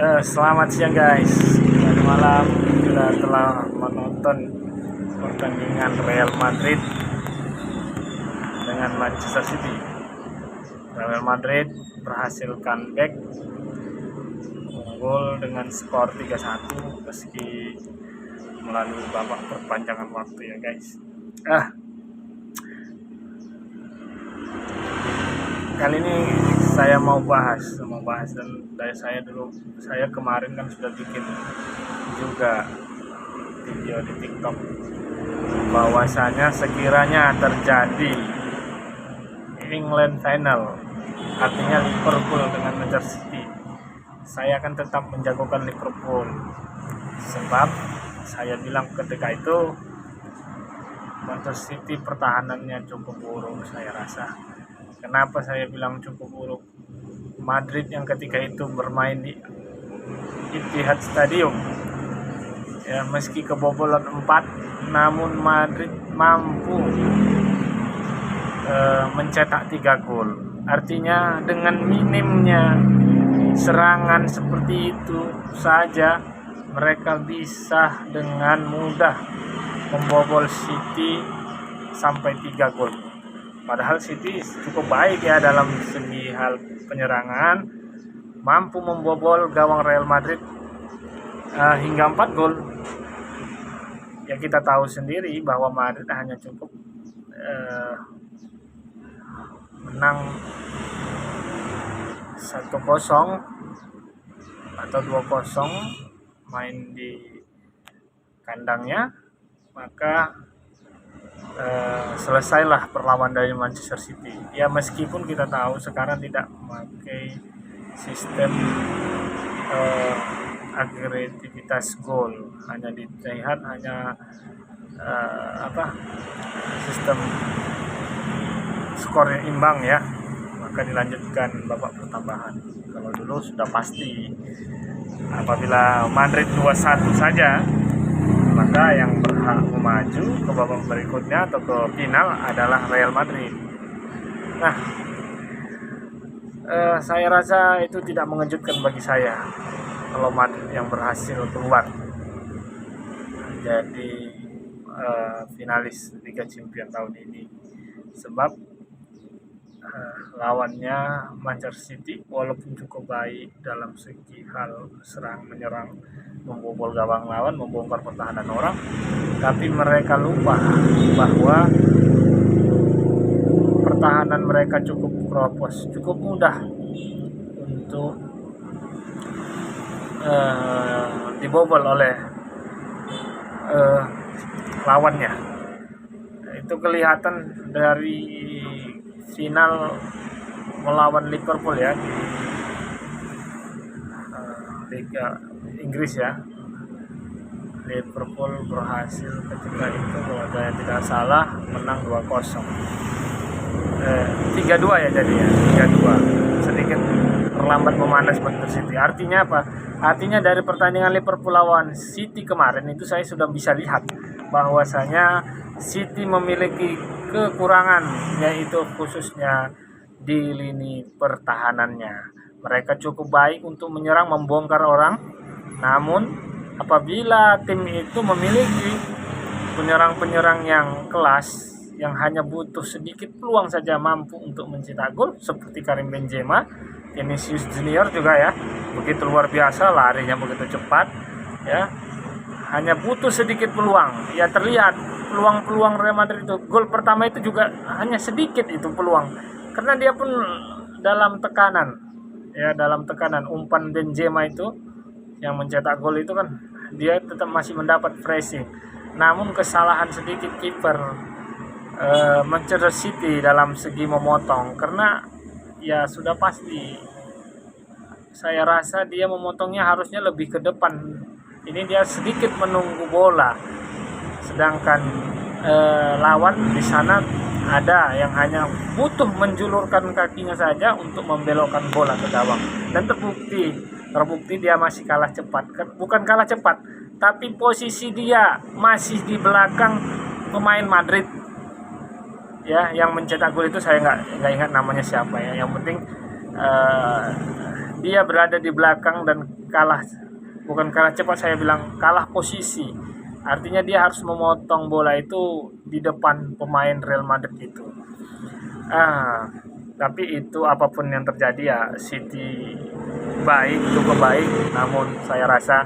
Selamat siang guys. Tadi malam kita telah menonton pertandingan Real Madrid dengan Manchester City. Real Madrid berhasil comeback unggul dengan skor 3-1 meski melalui babak perpanjangan waktu ya guys. Kali ini saya mau bahas dan dari saya kemarin kan sudah bikin juga video di TikTok bahwasanya sekiranya terjadi England final, artinya Liverpool dengan Manchester City, saya akan tetap menjagokan Liverpool sebab saya bilang ketika itu Manchester City pertahanannya cukup buruk. Saya rasa kenapa saya bilang cukup buruk, Madrid yang ketika itu bermain di Etihad Stadium ya, meski kebobolan 4 namun Madrid mampu mencetak 3 gol. Artinya dengan minimnya serangan seperti itu saja mereka bisa dengan mudah membobol City sampai 3 gol. Padahal City cukup baik ya dalam segi hal penyerangan, mampu membobol gawang Real Madrid hingga 4 gol. Ya kita tahu sendiri bahwa Madrid hanya cukup menang 1-0 atau 2-0 main di kandangnya, maka selesailah perlawan dari Manchester City. Ya meskipun kita tahu sekarang tidak memakai sistem agresivitas gol, hanya dilihat sistem skor yang imbang ya, maka dilanjutkan babak pertambahan. Kalau dulu sudah pasti apabila Madrid 2-1 saja, maka yang berhak maju ke babak berikutnya atau ke final adalah Real Madrid. Nah, saya rasa itu tidak mengejutkan bagi saya kalau Madrid yang berhasil keluar jadi finalis Liga Champions tahun ini, sebab lawannya Manchester City walaupun cukup baik dalam segi hal serang menyerang, membobol gawang lawan, membongkar pertahanan orang, tapi mereka lupa bahwa pertahanan mereka cukup keropos, cukup mudah untuk dibobol oleh lawannya. Itu kelihatan dari final melawan Liverpool ya di Liga Inggris ya. Liverpool berhasil ketika itu kalau saya tidak salah menang 2-0. 3-2 ya jadinya, 3-2. Sedikit terlambat memanas Manchester City. Artinya apa? Artinya dari pertandingan Liverpool lawan City kemarin itu saya sudah bisa lihat bahwasanya City memiliki kekurangan, yaitu khususnya di lini pertahanannya. Mereka cukup baik untuk menyerang, membongkar orang, namun apabila tim itu memiliki penyerang-penyerang yang kelas, yang hanya butuh sedikit peluang saja mampu untuk mencetak gol, seperti Karim Benzema, Vinicius Junior juga ya, begitu luar biasa, larinya begitu cepat ya, hanya butuh sedikit peluang. Ya terlihat peluang-peluang Real Madrid itu, gol pertama itu juga hanya sedikit itu peluang, karena dia pun dalam tekanan ya, dalam tekanan. Umpan Benzema itu yang mencetak gol itu kan dia tetap masih mendapat pressing, namun kesalahan sedikit kiper Manchester City dalam segi memotong, karena ya sudah pasti saya rasa dia memotongnya harusnya lebih ke depan. Ini dia sedikit menunggu bola, sedangkan lawan di sana ada yang hanya butuh menjulurkan kakinya saja untuk membelokkan bola ke gawang, dan terbukti dia masih kalah cepat. Bukan kalah cepat, tapi posisi dia masih di belakang pemain Madrid ya, yang mencetak gol itu saya nggak ingat namanya siapa ya. Yang penting dia berada di belakang dan kalah, bukan kalah cepat, saya bilang kalah posisi. Artinya dia harus memotong bola itu di depan pemain Real Madrid itu. Tapi itu apapun yang terjadi ya, City baik, cukup baik, namun saya rasa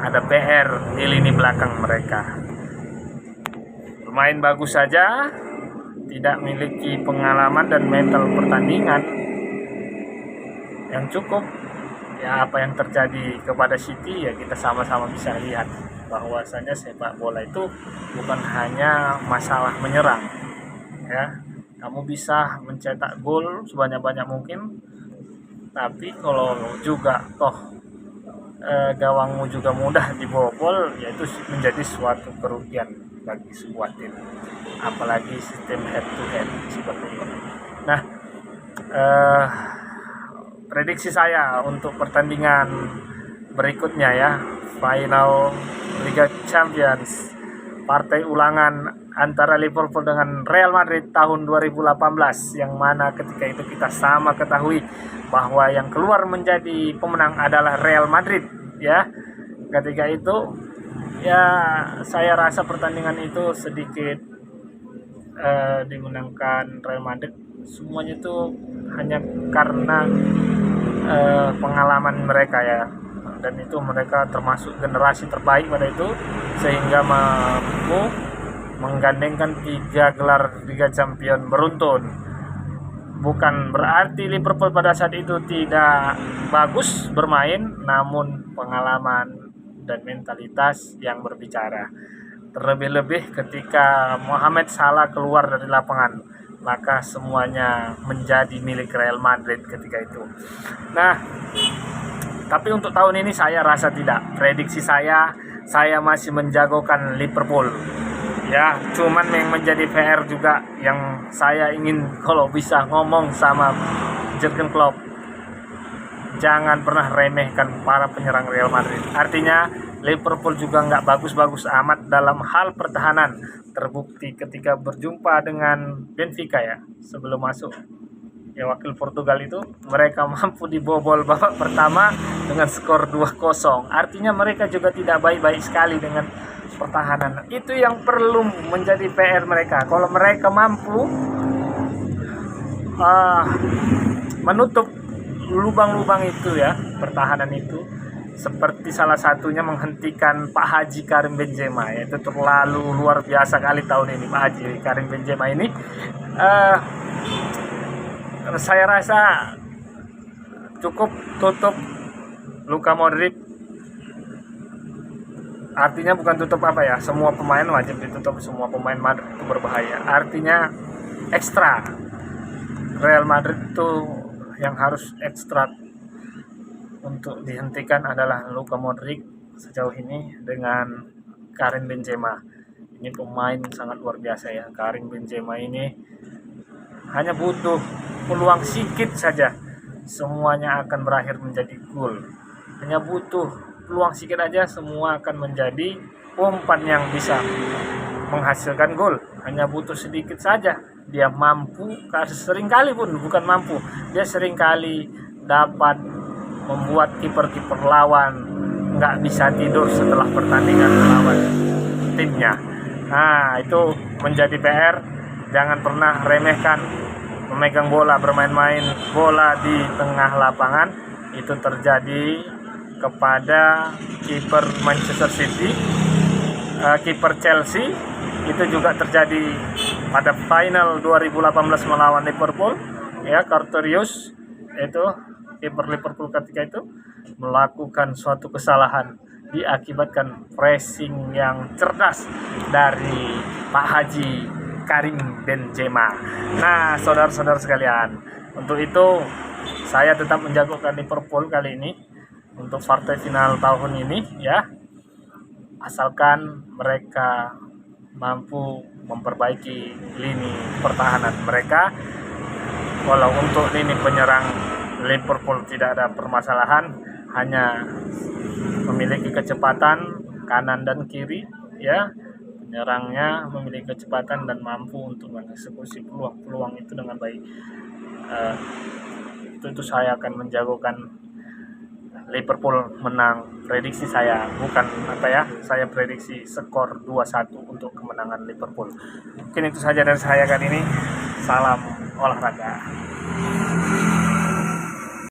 ada PR di lini belakang mereka. Bermain bagus saja, tidak memiliki pengalaman dan mental pertandingan yang cukup. Ya, apa yang terjadi kepada City ya kita sama-sama bisa lihat bahwasanya sepak bola itu bukan hanya masalah menyerang. Ya, kamu bisa mencetak gol sebanyak-banyak mungkin, tapi kalau juga gawangmu juga mudah dibobol, yaitu menjadi suatu kerugian bagi sebuah tim, apalagi sistem head to head seperti ini. Nah, prediksi saya untuk pertandingan berikutnya ya, final Liga Champions, partai ulangan antara Liverpool dengan Real Madrid tahun 2018, yang mana ketika itu kita sama ketahui bahwa yang keluar menjadi pemenang adalah Real Madrid ya. Ketika itu ya saya rasa pertandingan itu sedikit dimenangkan Real Madrid. Semuanya itu hanya karena pengalaman mereka ya, dan itu mereka termasuk generasi terbaik pada itu, sehingga mampu menggandengkan 3 gelar Liga Champions beruntun. Bukan berarti Liverpool pada saat itu tidak bagus bermain, namun pengalaman dan mentalitas yang berbicara. Terlebih-lebih ketika Mohamed Salah keluar dari lapangan, maka semuanya menjadi milik Real Madrid ketika itu. Nah, tapi untuk tahun ini saya rasa tidak. Prediksi saya masih menjagokan Liverpool. Ya, cuman yang menjadi PR juga yang saya ingin kalau bisa ngomong sama Jurgen Klopp, jangan pernah remehkan para penyerang Real Madrid. Artinya Liverpool juga nggak bagus-bagus amat dalam hal pertahanan. Terbukti ketika berjumpa dengan Benfica ya, sebelum masuk ya wakil Portugal itu, mereka mampu dibobol babak pertama dengan skor 2-0. Artinya mereka juga tidak baik-baik sekali dengan pertahanan. Itu yang perlu menjadi PR mereka. Kalau mereka mampu menutup lubang-lubang itu ya, pertahanan itu, seperti salah satunya menghentikan Pak Haji Karim Benzema, yaitu terlalu luar biasa kali tahun ini Pak Haji Karim Benzema ini. Saya rasa cukup tutup Luka Modric. Artinya bukan tutup apa ya, semua pemain wajib ditutup, semua pemain Madrid itu berbahaya. Artinya ekstra, Real Madrid itu yang harus ekstra untuk dihentikan adalah Luka Modric sejauh ini dengan Karim Benzema. Ini pemain sangat luar biasa ya. Karim Benzema ini hanya butuh peluang sedikit saja, semuanya akan berakhir menjadi gol. Hanya butuh peluang sedikit aja, semua akan menjadi umpan yang bisa menghasilkan gol. Hanya butuh sedikit saja, dia mampu, seringkali pun bukan mampu, dia seringkali dapat membuat kiper-kiper lawan nggak bisa tidur setelah pertandingan melawan timnya. Nah, itu menjadi PR. Jangan pernah remehkan memegang bola, bermain-main bola di tengah lapangan. Itu terjadi kepada kiper Manchester City, kiper Chelsea. Itu juga terjadi pada final 2018 melawan Liverpool ya. Carterius itu kiper Liverpool ketika itu melakukan suatu kesalahan, diakibatkan pressing yang cerdas dari Pak Haji Karim Benzema. Nah, saudara-saudara sekalian, untuk itu saya tetap menjagokan Liverpool kali ini untuk partai final tahun ini ya, asalkan mereka mampu memperbaiki lini pertahanan mereka. Walau untuk lini penyerang Liverpool tidak ada permasalahan, hanya memiliki kecepatan kanan dan kiri ya. Penyerangnya memiliki kecepatan dan mampu untuk mengeksekusi peluang-peluang itu dengan baik. Itu saya akan menjagokan Liverpool menang. Prediksi saya, bukan saya prediksi skor 2-1 untuk kemenangan Liverpool. Mungkin itu saja dari saya kali ini. Salam olahraga.